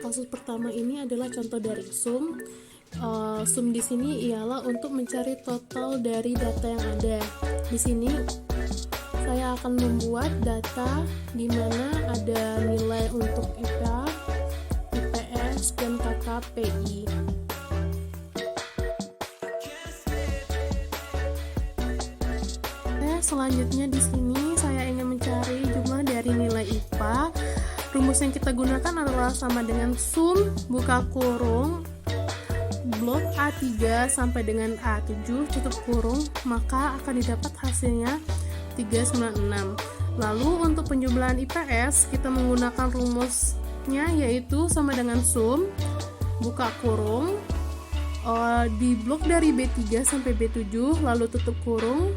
Kasus pertama ini adalah contoh dari sum. Sum di sini ialah untuk mencari total dari data yang ada. Di sini saya akan membuat data di mana ada nilai untuk IPA, IPS, dan KKPI. Selanjutnya di sini saya ingin mencari jumlah dari nilai IPA. Rumus yang kita gunakan adalah sama dengan sum buka kurung blok A3 sampai dengan A7 tutup kurung, maka akan didapat hasilnya 396. Lalu untuk penjumlahan IPS kita menggunakan rumusnya yaitu sama dengan sum buka kurung di blok dari B3 sampai B7 lalu tutup kurung,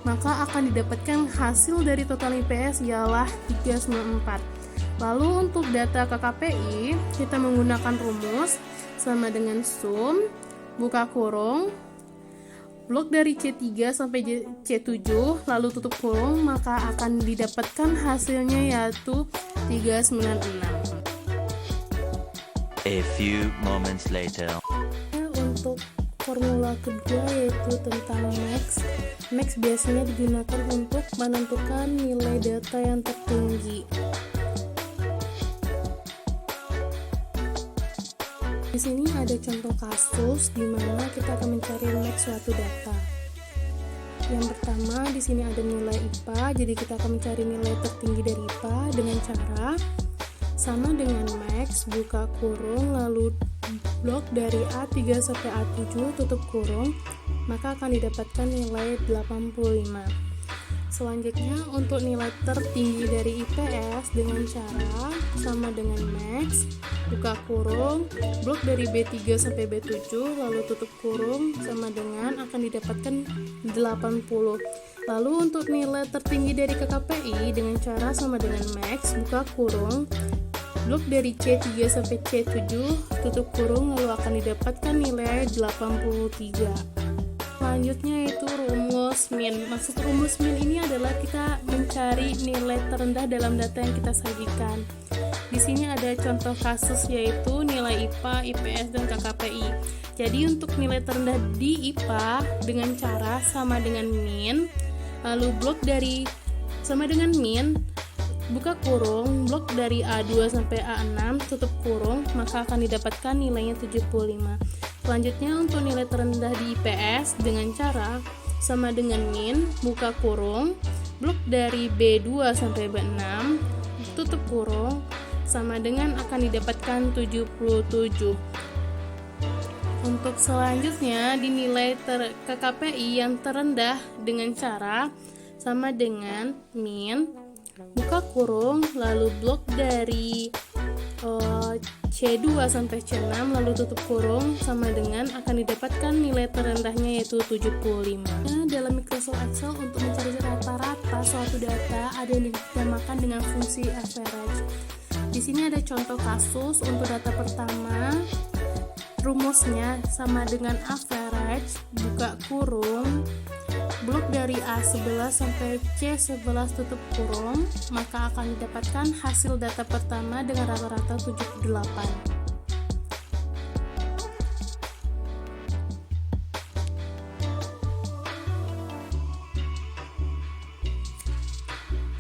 maka akan didapatkan hasil dari total IPS ialah 394. Lalu untuk data KKPI kita menggunakan rumus sama dengan sum buka kurung blok dari C3 sampai C7 lalu tutup kurung, maka akan didapatkan hasilnya yaitu 396. A few moments later. Untuk formula kedua yaitu tentang max. Max biasanya digunakan untuk menentukan nilai data yang tertinggi. Di sini ada contoh kasus di mana kita akan mencari max suatu data. Yang pertama di sini ada nilai IPA, jadi kita akan mencari nilai tertinggi dari IPA dengan cara sama dengan max buka kurung lalu blok dari A3 sampai A7 tutup kurung, maka akan didapatkan nilai 85. Selanjutnya untuk nilai tertinggi dari IPS dengan cara sama dengan max buka kurung blok dari B3 sampai B7 lalu tutup kurung sama dengan akan didapatkan 80. Lalu untuk nilai tertinggi dari KKPI dengan cara sama dengan max buka kurung blok dari C3 sampai C7 tutup kurung lalu akan didapatkan nilai 83. Selanjutnya yaitu rumus min. Maksud rumus min ini adalah kita mencari nilai terendah dalam data yang kita sajikan. Di sini ada contoh kasus yaitu nilai IPA, IPS, dan KKPI. Jadi untuk nilai terendah di IPA dengan cara sama dengan min, lalu blok dari sama dengan min buka kurung blok dari A2 sampai A6 tutup kurung, maka akan didapatkan nilainya 75. Selanjutnya untuk nilai terendah di IPS dengan cara sama dengan min buka kurung blok dari B2 sampai B6 tutup kurung sama dengan akan didapatkan 77. Untuk selanjutnya di nilai KKPI yang terendah dengan cara sama dengan min buka kurung lalu blok dari C2 sampai C6 lalu tutup kurung sama dengan akan didapatkan nilai terendahnya yaitu 75. Dalam Microsoft Excel untuk mencari rata-rata suatu data ada yang dinamakan dengan fungsi average. Di sini ada contoh kasus untuk data pertama. Rumusnya sama dengan average buka kurung blok dari A11 sampai C11 tutup kurung, maka akan didapatkan hasil data pertama dengan rata-rata 78.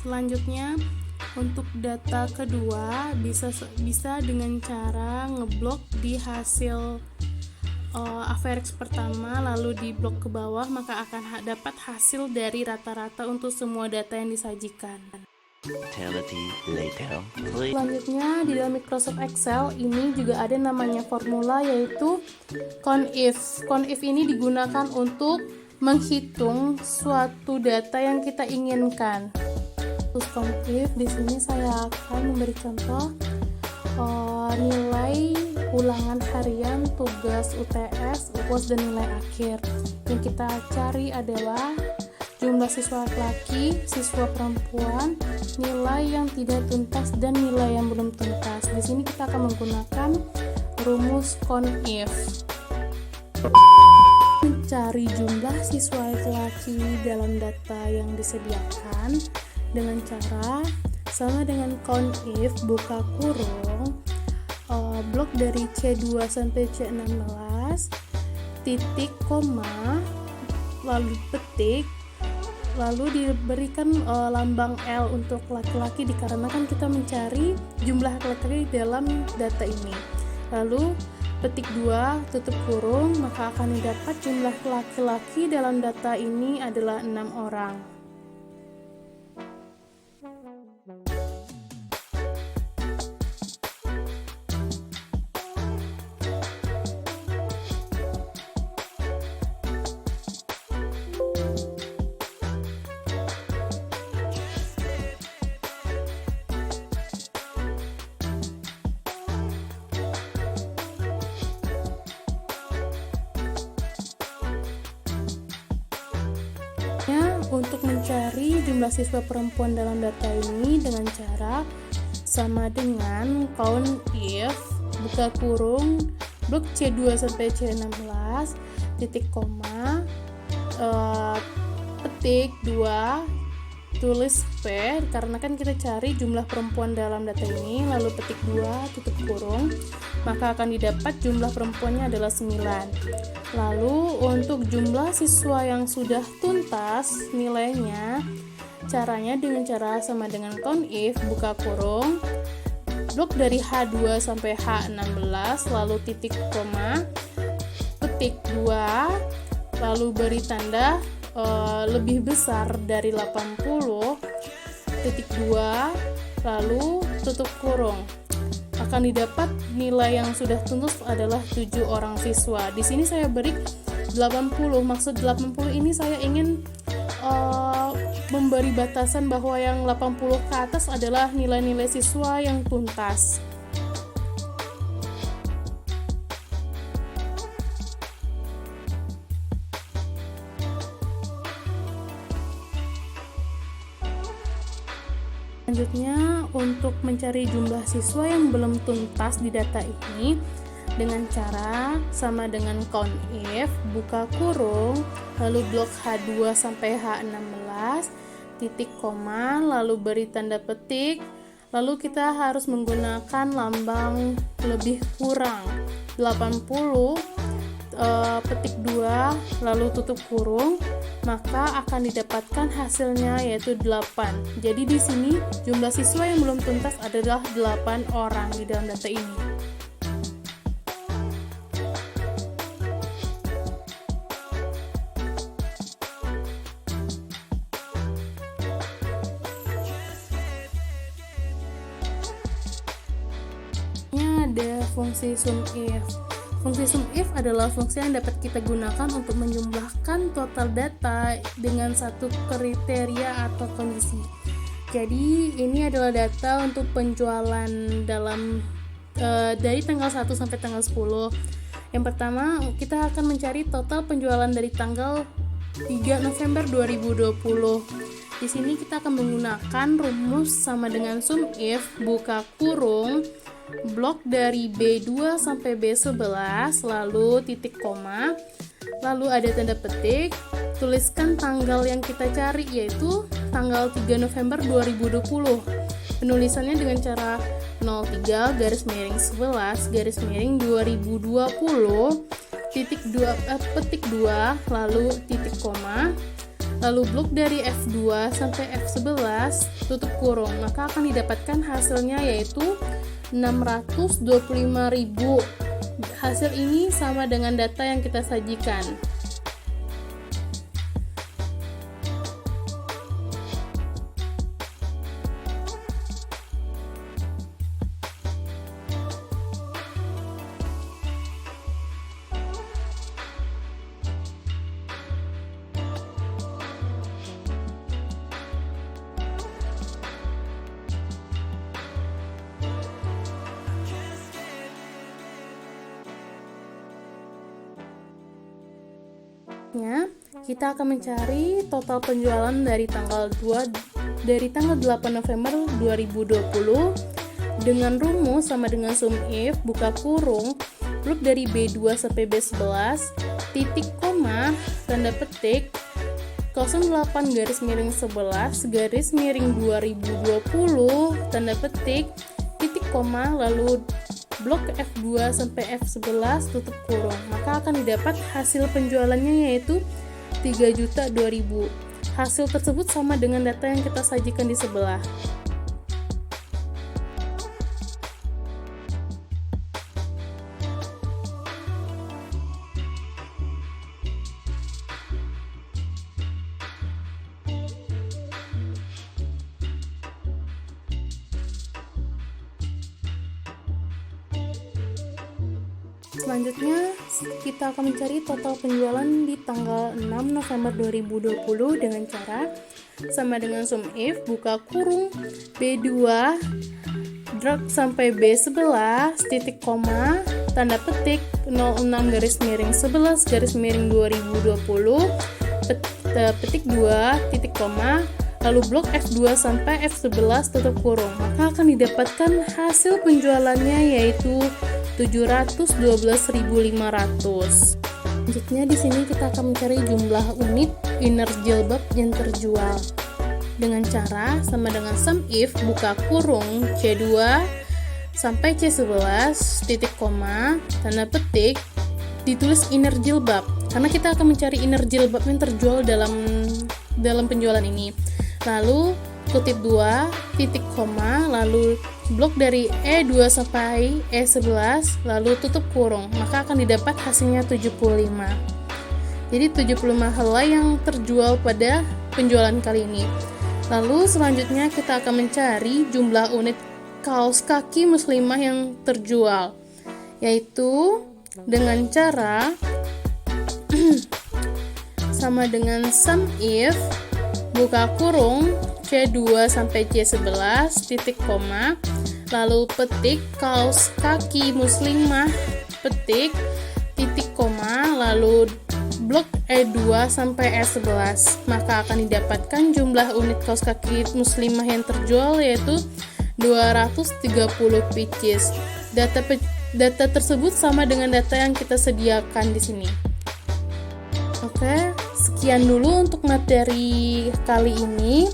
Selanjutnya untuk data kedua bisa dengan cara ngeblok di hasil average pertama lalu di blok ke bawah, maka akan dapat hasil dari rata-rata untuk semua data yang disajikan. Selanjutnya di dalam Microsoft Excel ini juga ada namanya formula yaitu CONIF. CONIF ini digunakan untuk menghitung suatu data yang kita inginkan. Terus CONIF di sini saya akan memberi contoh nilai ulangan harian, tugas UTS, UAS, dan nilai akhir. Yang kita cari adalah jumlah siswa laki, siswa perempuan, nilai yang tidak tuntas, dan nilai yang belum tuntas. Di sini kita akan menggunakan rumus CONIF. mencari jumlah siswa laki-laki dalam data yang disediakan dengan cara sama dengan count if buka kurung blok dari C2 sampai C16 titik koma lalu petik lalu diberikan lambang L untuk laki-laki dikarenakan kita mencari jumlah laki-laki dalam data ini. Lalu petik 2 tutup kurung, maka akan didapat jumlah laki-laki dalam data ini adalah 6 orang. Untuk mencari jumlah siswa perempuan dalam data ini dengan cara sama dengan count if buka kurung blok C2 sampai C16 titik koma petik 2 tulis P karena kan kita cari jumlah perempuan dalam data ini, lalu petik 2 tutup kurung, maka akan didapat jumlah perempuannya adalah 9. Lalu untuk jumlah siswa yang sudah tuntas nilainya, caranya dengan cara sama dengan count if buka kurung blok dari H2 sampai H16 lalu titik koma petik 2 lalu beri tanda lebih besar dari 80 titik 2 lalu tutup kurung, akan didapat nilai yang sudah tuntas adalah 7 orang siswa. Di sini saya beri 80, maksud 80 ini saya ingin memberi batasan bahwa yang 80 ke atas adalah nilai-nilai siswa yang tuntas. Selanjutnya, untuk mencari jumlah siswa yang belum tuntas di data ini dengan cara sama dengan count if buka kurung lalu blok H2 sampai H16 titik koma lalu beri tanda petik, lalu kita harus menggunakan lambang lebih kurang 80 petik 2 lalu tutup kurung, maka akan didapatkan hasilnya yaitu 8. Jadi di sini jumlah siswa yang belum tuntas adalah 8 orang di dalam data ini. Ini ada fungsi sum if. Fungsi sum if adalah fungsi yang dapat kita gunakan untuk menjumlahkan total data dengan satu kriteria atau kondisi. Jadi ini adalah data untuk penjualan dalam dari tanggal 1 sampai tanggal 10. Yang pertama, kita akan mencari total penjualan dari tanggal 3 November 2020. Di sini kita akan menggunakan rumus sama dengan sum if buka kurung blok dari B2 sampai B11 lalu titik koma lalu ada tanda petik, tuliskan tanggal yang kita cari yaitu tanggal 3 November 2020. Penulisannya dengan cara 03 garis miring 11 garis miring 2020 titik 2 petik 2 lalu titik koma lalu blok dari F2 sampai F11 tutup kurung, maka akan didapatkan hasilnya yaitu 625.000. Hasil ini sama dengan data yang kita sajikan. Kita akan mencari total penjualan dari tanggal 8 November 2020 dengan rumus sama dengan sum if buka kurung blok dari B2 sampai B11 titik koma, tanda petik, 08 garis miring 11 garis miring 2020, tanda petik, titik koma, lalu blok F2 sampai F11 tutup kurung. Maka akan didapat hasil penjualannya yaitu 3.002.000. Hasil tersebut sama dengan data yang kita sajikan di sebelah. Selanjutnya, kita akan mencari total penjualan di tanggal 6 November 2020 dengan cara sama dengan sum if buka kurung B2 drag sampai B11 titik koma tanda petik 06 garis miring 11 garis miring 2020 petik 2 titik koma lalu blok F2 sampai F11 tutup kurung. Maka akan didapatkan hasil penjualannya yaitu 712.500. Selanjutnya di sini kita akan mencari jumlah unit inner jilbab yang terjual dengan cara sama dengan sum if buka kurung C2 sampai C11 titik koma tanda petik ditulis inner jilbab karena kita akan mencari inner jilbab yang terjual dalam penjualan ini. Lalu kutip 2 titik koma lalu blok dari E2 sampai E11 lalu tutup kurung, maka akan didapat hasilnya 75. Jadi 75 helai yang terjual pada penjualan kali ini. Lalu selanjutnya kita akan mencari jumlah unit kaos kaki muslimah yang terjual, yaitu dengan cara sama dengan sum if buka kurung C2 sampai C11 titik koma lalu petik kaos kaki muslimah petik titik koma lalu blok E2 sampai E11, maka akan didapatkan jumlah unit kaos kaki muslimah yang terjual yaitu 230 pieces. Data tersebut sama dengan data yang kita sediakan di sini. Oke, sekian dulu untuk materi kali ini.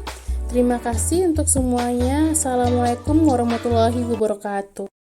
Terima kasih untuk semuanya. Assalamualaikum warahmatullahi wabarakatuh.